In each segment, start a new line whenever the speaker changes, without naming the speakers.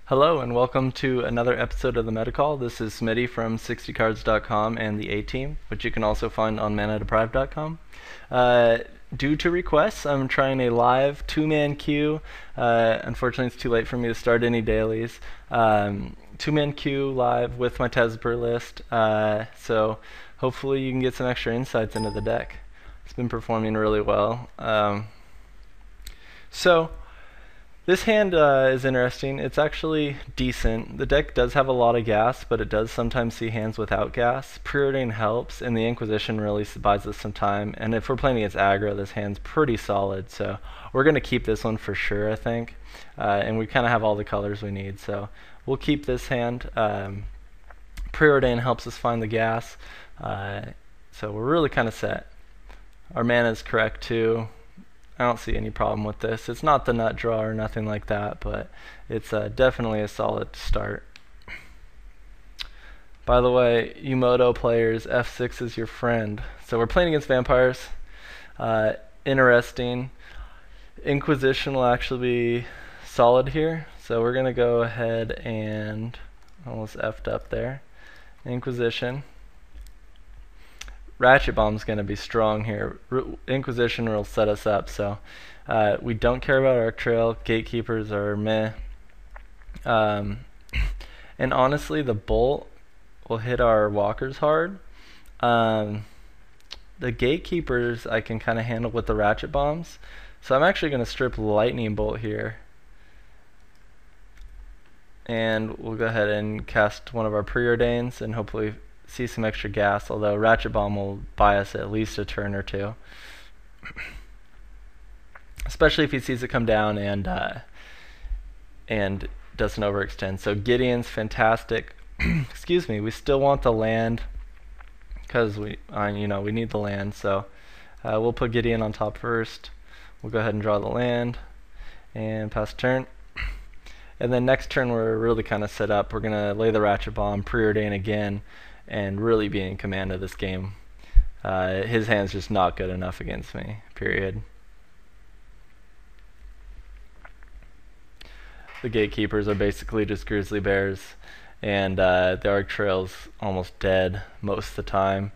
Hello and welcome to another episode of the Metacall. This is Smitty from 60cards.com and the A-Team, which you can also find on manadeprived.com. Due to requests, I'm trying a live two-man queue. Unfortunately, it's too late for me to start any dailies. Two-man queue live with my Tezzper list, so hopefully you can get some extra insights into the deck. It's been performing really well. This hand is interesting. It's actually decent. The deck does have a lot of gas, but it does sometimes see hands without gas. Preordain helps, and the Inquisition really buys us some time. And if we're playing against aggro, this hand's pretty solid. So we're going to keep this one for sure, I think. And we kind of have all the colors we need. So we'll keep this hand. Preordain helps us find the gas. So we're really kind of set. Our mana is correct too. I don't see any problem with this. It's not the nut draw or nothing like that, but it's definitely a solid start. By the way, you Moto players, F6 is your friend. So we're playing against vampires. Interesting. Inquisition will actually be solid here. So we're going to go ahead and almost effed up there. Inquisition. Ratchet Bomb's going to be strong here. Inquisition will set us up, so we don't care about Arc Trail. Gatekeepers are meh. And honestly, the Bolt will hit our walkers hard. The Gatekeepers I can kind of handle with the Ratchet Bombs. So I'm actually going to strip Lightning Bolt here. And we'll go ahead and cast one of our Preordains and hopefully see some extra gas, although Ratchet Bomb will buy us at least a turn or two. Especially if he sees it come down and doesn't overextend. So Gideon's fantastic. Excuse me, we still want the land because we need the land, so we'll put Gideon on top first. We'll go ahead and draw the land and pass turn. And then next turn we're really kind of set up. We're going to lay the Ratchet Bomb, Preordain again, and really be in command of this game. His hand's just not good enough against me, period. The Gatekeepers are basically just Grizzly Bears, and the Arc Trail's almost dead most of the time.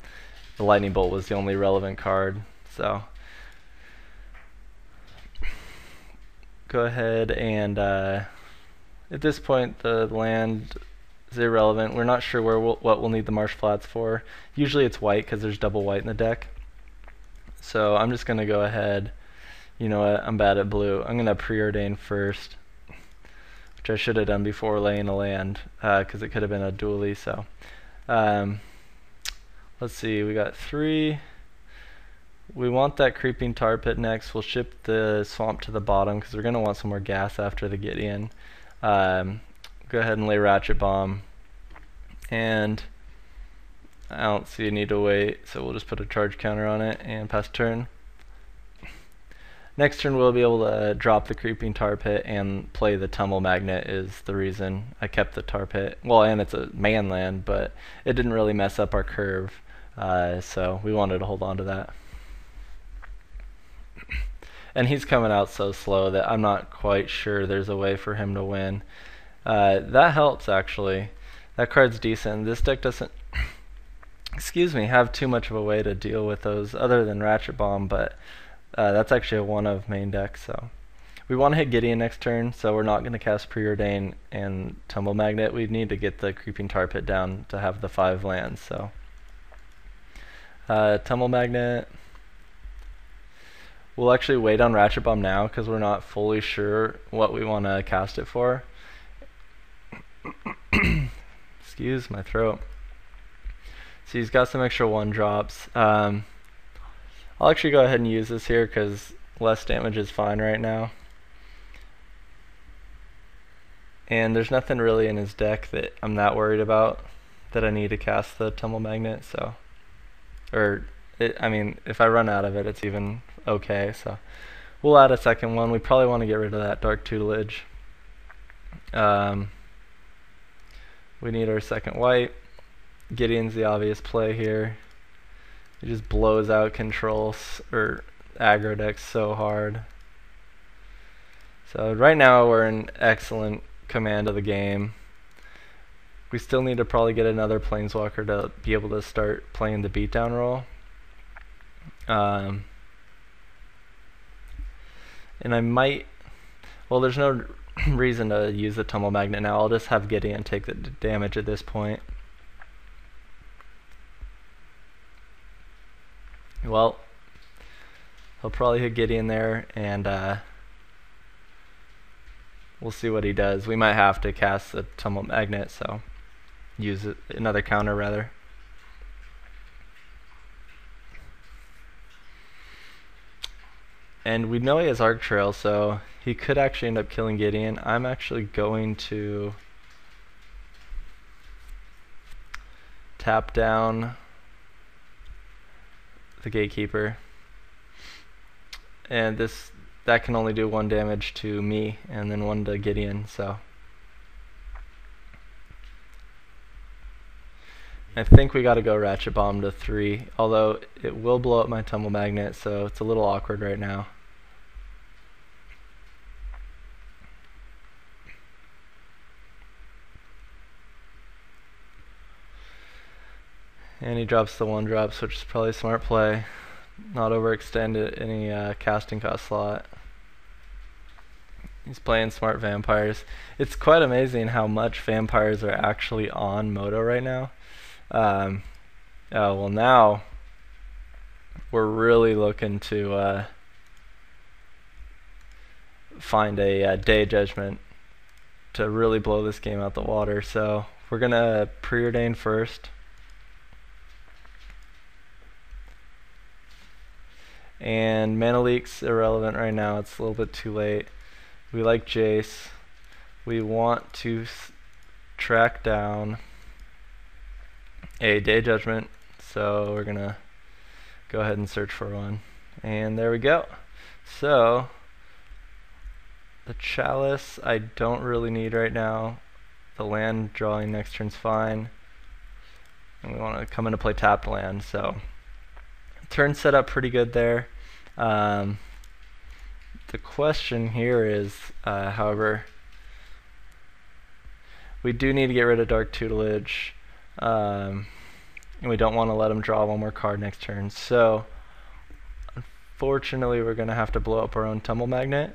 The Lightning Bolt was the only relevant card, so go ahead and at this point the land is irrelevant. We're not sure what we'll need the Marsh Flats for. Usually it's white because there's double white in the deck. So I'm just going to go ahead. You know what? I'm bad at blue. I'm going to Preordain first, which I should have done before laying a land because it could have been a dually. So let's see. We got 3. We want that Creeping Tar Pit next. We'll ship the Swamp to the bottom because we're going to want some more gas after the Gideon. Go ahead and lay Ratchet Bomb, and I don't see a need to wait, so we'll just put a charge counter on it and pass turn. Next turn we'll be able to drop the Creeping Tar Pit and play the Tumble Magnet is the reason I kept the Tar Pit. Well, and it's a man land, but it didn't really mess up our curve, so we wanted to hold on to that. And he's coming out so slow that I'm not quite sure there's a way for him to win. That helps, actually. That card's decent. This deck doesn't excuse me, have too much of a way to deal with those other than Ratchet Bomb, but that's actually a one of main deck. So we want to hit Gideon next turn, so we're not going to cast Preordain and Tumble Magnet. We need to get the Creeping Tar Pit down to have the 5 lands. So Tumble Magnet. We'll actually wait on Ratchet Bomb now because we're not fully sure what we want to cast it for. Excuse my throat. So he's got some extra 1-drops. I'll actually go ahead and use this here because less damage is fine right now. And there's nothing really in his deck that I'm that worried about that I need to cast the Tumble Magnet. So, I mean, if I run out of it, it's even okay. So we'll add a second one. We probably want to get rid of that Dark Tutelage. We need our second white. Gideon's the obvious play here. He just blows out controls or aggro decks so hard. So right now we're in excellent command of the game. We still need to probably get another Planeswalker to be able to start playing the beatdown role. And I might, well, there's no reason to use the Tumble Magnet now. I'll just have Gideon take the damage at this point. Well, he'll probably hit Gideon there, and we'll see what he does. We might have to cast the Tumble Magnet, so use another counter rather. And we know he has Arc Trail, so he could actually end up killing Gideon. I'm actually going to tap down the Gatekeeper. And that can only do 1 damage to me, and then 1 to Gideon, so I think we gotta go Ratchet Bomb to 3, although it will blow up my Tumble Magnet, so it's a little awkward right now. And he drops the 1-drops, which is probably a smart play. Not overextend any casting cost slot. He's playing smart vampires. It's quite amazing how much vampires are actually on Moto right now. Well, now we're really looking to find a Day Judgment to really blow this game out the water. So we're gonna preordain first. And Mana Leak's irrelevant right now, it's a little bit too late. We like Jace. We want to track down a Day Judgment, so we're gonna go ahead and search for one. And there we go. So the Chalice I don't really need right now. The land drawing next turn's fine. And we want to come into play tapped land, so turn set up pretty good there. The question here is, however, we do need to get rid of Dark Tutelage, and we don't want to let him draw 1 more card next turn. So, unfortunately, we're going to have to blow up our own Tumble Magnet,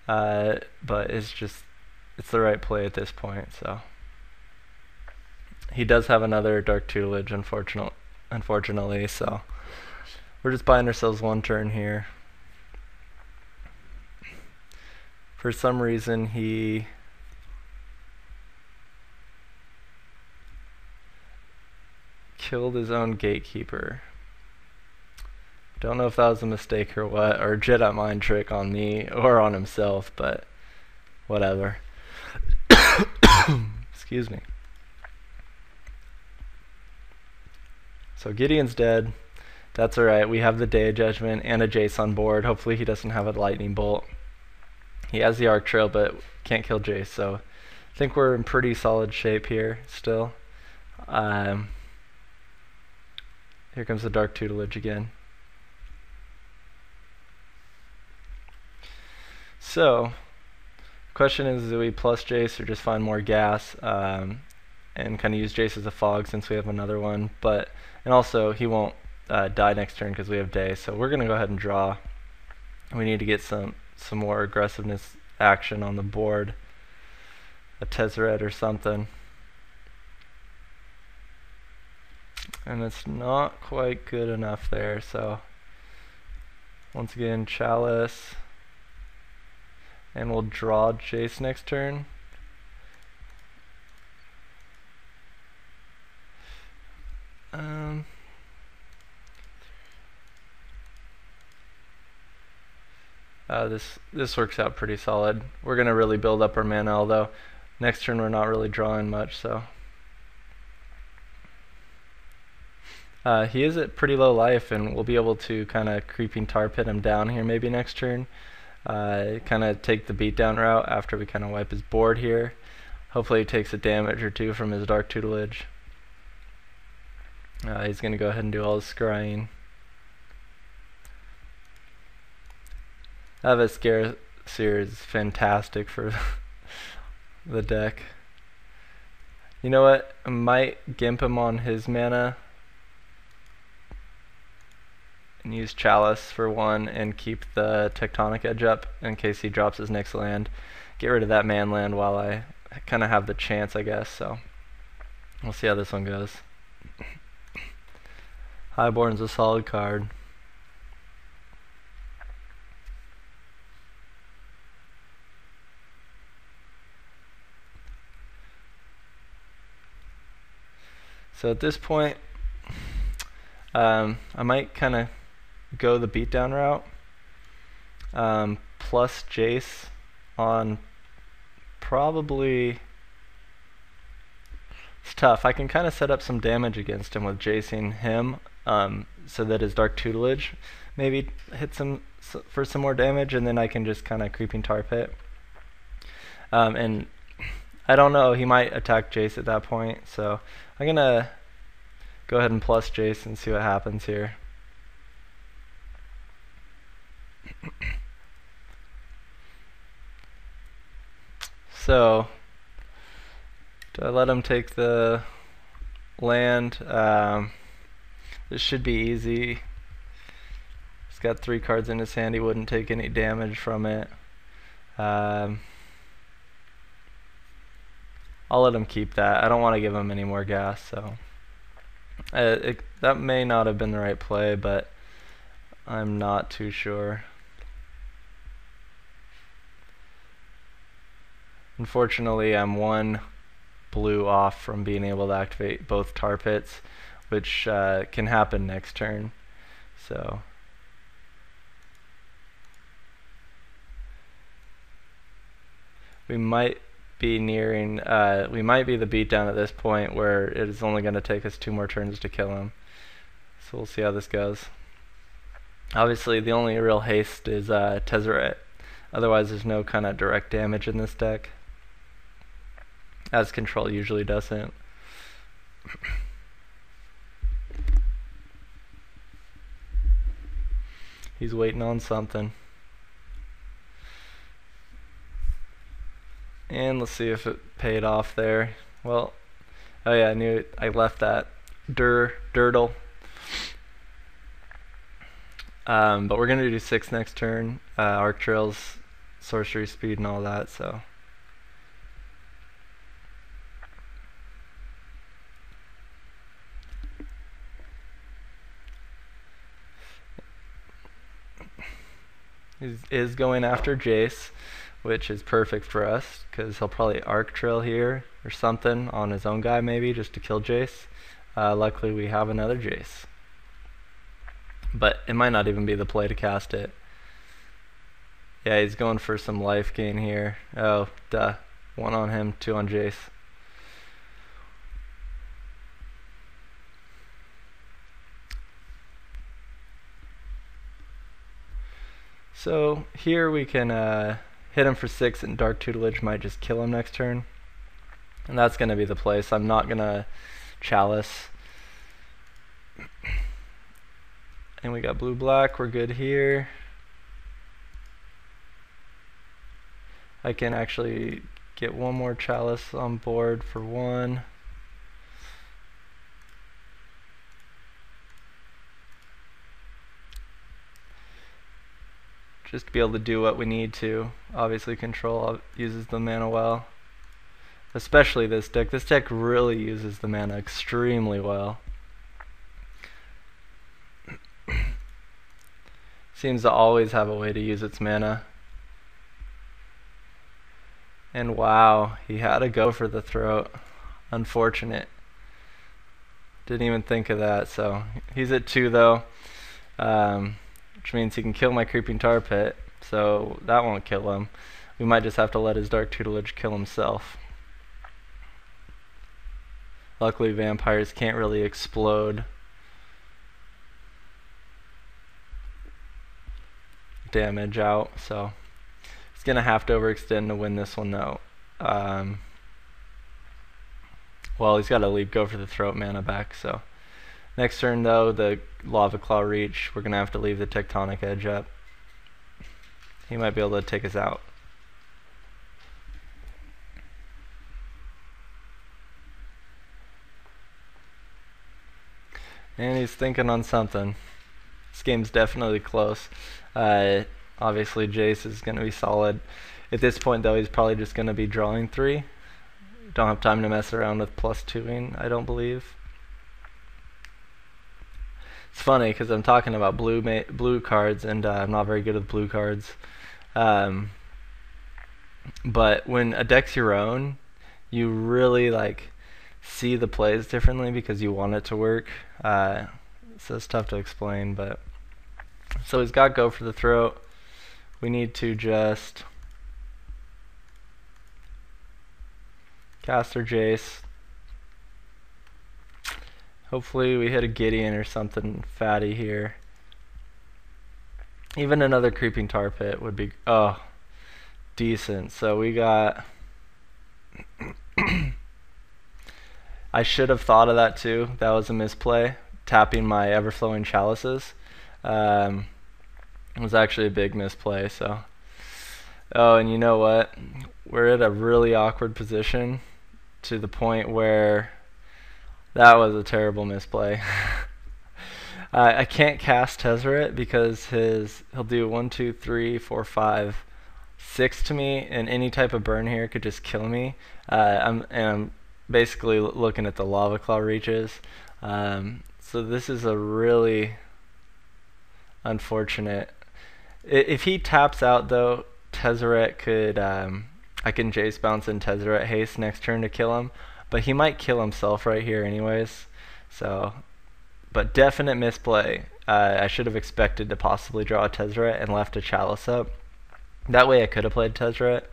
but it's the right play at this point. So, he does have another Dark Tutelage, unfortunately, so we're just buying ourselves 1 turn here. For some reason, he killed his own Gatekeeper. Don't know if that was a mistake or what, or a Jedi mind trick on me or on himself, but whatever. Excuse me. So Gideon's dead. That's alright, we have the Day Judgment and a Jace on board. Hopefully he doesn't have a Lightning Bolt. He has the Arc Trail, but can't kill Jace, so I think we're in pretty solid shape here still. Here comes the Dark Tutelage again. So, question is, do we plus Jace or just find more gas and kind of use Jace as a fog since we have another one? And also, he won't die next turn because we have Day, so we're going to go ahead and draw. We need to get some more aggressiveness action on the board, a Tezzeret or something, and it's not quite good enough there. So once again, Chalice, and we'll draw Jace next turn. This works out pretty solid. We're gonna really build up our mana, although next turn we're not really drawing much. So he is at pretty low life, and we'll be able to kind of creeping tar pit him down here maybe next turn. Kind of take the beatdown route after we kind of wipe his board here. Hopefully he takes a damage or 2 from his Dark Tutelage. He's gonna go ahead and do all his scrying. Avascarcier is fantastic for the deck. You know what? I might gimp him on his mana and use Chalice for 1 and keep the Tectonic Edge up in case he drops his next land. Get rid of that man land while I kind of have the chance, I guess. So we'll see how this one goes. Highborn's a solid card. So at this point, I might kind of go the beatdown route, plus Jace on probably. It's tough. I can kind of set up some damage against him with Jacing him, so that his Dark Tutelage maybe hits him for some more damage, and then I can just kind of Creeping Tar Pit. And I don't know, he might attack Jace at that point, so I'm going to go ahead and plus Jace and see what happens here. So, do I let him take the land? This should be easy. He's got 3 cards in his hand, he wouldn't take any damage from it. I'll let him keep that. I don't want to give him any more gas, so that may not have been the right play, but I'm not too sure. Unfortunately, I'm 1 blue off from being able to activate both tar pits, which can happen next turn. So we might be nearing, we might be the beatdown at this point where it is only going to take us 2 more turns to kill him. So we'll see how this goes. Obviously the only real haste is Tezzeret. Otherwise there's no kind of direct damage in this deck, as control usually doesn't. He's waiting on something. And let's see if it paid off there. Well, oh yeah, I knew it. I left that dirtle. But we're gonna do 6 next turn. Arc Trails, sorcery speed, and all that. So he is going after Jace, which is perfect for us because he'll probably Arc Trail here or something on his own guy, maybe just to kill Jace. Luckily we have another Jace, but it might not even be the play to cast it. Yeah, he's going for some life gain here. Oh, duh. 1 on him, 2 on Jace. So here we can hit him for 6, and Dark Tutelage might just kill him next turn. And that's going to be the play, so I'm not going to Chalice. And we got blue-black, we're good here. I can actually get 1 more Chalice on board for 1. Just to be able to do what we need to. Obviously control uses the mana well. Especially this deck. This deck really uses the mana extremely well. Seems to always have a way to use its mana. And wow, he had to go for the throat. Unfortunate. Didn't even think of that. So he's at 2 though, which means he can kill my Creeping Tar Pit, so that won't kill him. We might just have to let his Dark Tutelage kill himself. Luckily vampires can't really explode damage out, so he's gonna have to overextend to win this one though. Well, he's got to go for the throat mana back. So next turn though, the Lava Claw reach, we're gonna have to leave the Tectonic Edge up. He might be able to take us out. And he's thinking on something. This game's definitely close. Obviously, Jace is going to be solid. At this point, though, he's probably just going to be drawing 3. Don't have time to mess around with +2ing, I don't believe. It's funny because I'm talking about blue cards, and I'm not very good with blue cards. But when a deck's your own, you really like see the plays differently because you want it to work. So it's tough to explain, but so he's got go for the throat. We need to just cast our Jace. Hopefully we hit a Gideon or something fatty here. Even another creeping tar pit would be decent. So we got I should have thought of that too. That was a misplay. Tapping my Everflowing Chalices was actually a big misplay. So and you know what? We're at a really awkward position to the point where that was a terrible misplay. I can't cast Tezzeret because he'll do 1, 2, 3, 4, 5, 6 to me, and any type of burn here could just kill me. I'm basically looking at the Lava Claw reaches. So this is a really unfortunate. If he taps out though, Tezzeret could I can Jace bounce in Tezzeret haste next turn to kill him, but he might kill himself right here anyways. So, but definite misplay. I should have expected to possibly draw a Tezzeret and left a Chalice up. That way I could have played Tezzeret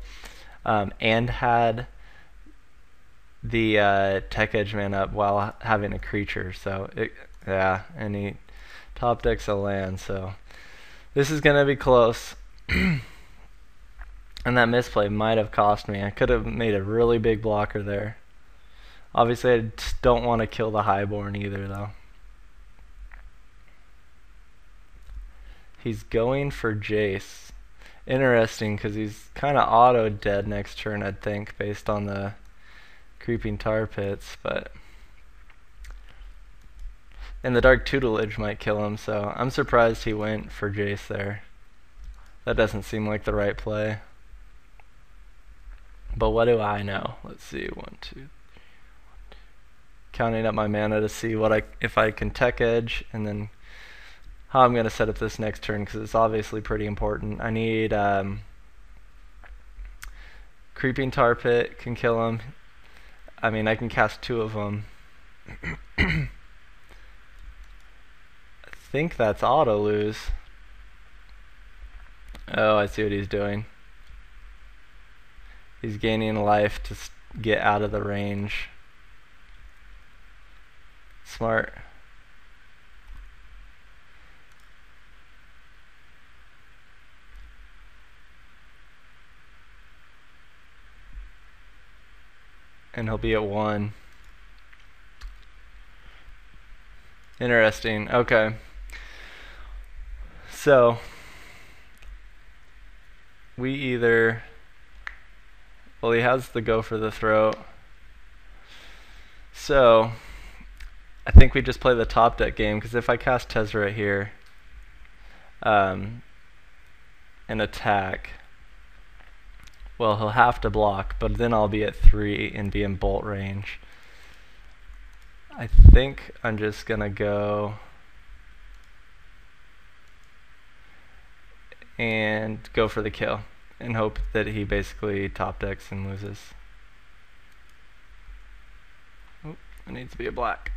and had the Tech Edge man up while having a creature. So and he top decks a land. So this is gonna be close. And that misplay might have cost me. I could have made a really big blocker there. Obviously, I just don't want to kill the Highborn either, though. He's going for Jace. Interesting, because he's kind of auto-dead next turn, I'd think, based on the creeping tar pits. And the Dark Tutelage might kill him, so I'm surprised he went for Jace there. That doesn't seem like the right play. But what do I know? Let's see, 1, 2. Counting up my mana to see if I can Tech Edge, and then how I'm going to set up this next turn, because it's obviously pretty important. I need Creeping Tar Pit can kill him. I mean, I can cast 2 of them. I think that's auto lose. Oh, I see what he's doing. He's gaining life to get out of the range. Smart. And he'll be at 1. Interesting. Okay. So we either, well, he has the go for the throat. So I think we just play the top deck game, because if I cast Tezzeret here and attack, well, he'll have to block, but then I'll be at 3 and be in bolt range. I think I'm just gonna go and go for the kill and hope that he basically top decks and loses. Oop, it needs to be a black.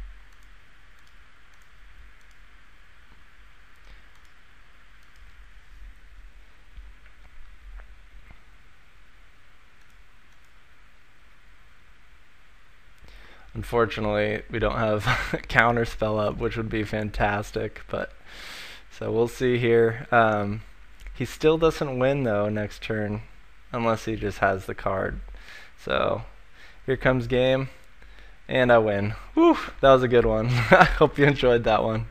Unfortunately, we don't have counter spell up, which would be fantastic, but so we'll see here. He still doesn't win though next turn unless he just has the card. So here comes game, and I win. Whew, that was a good one. I hope you enjoyed that one.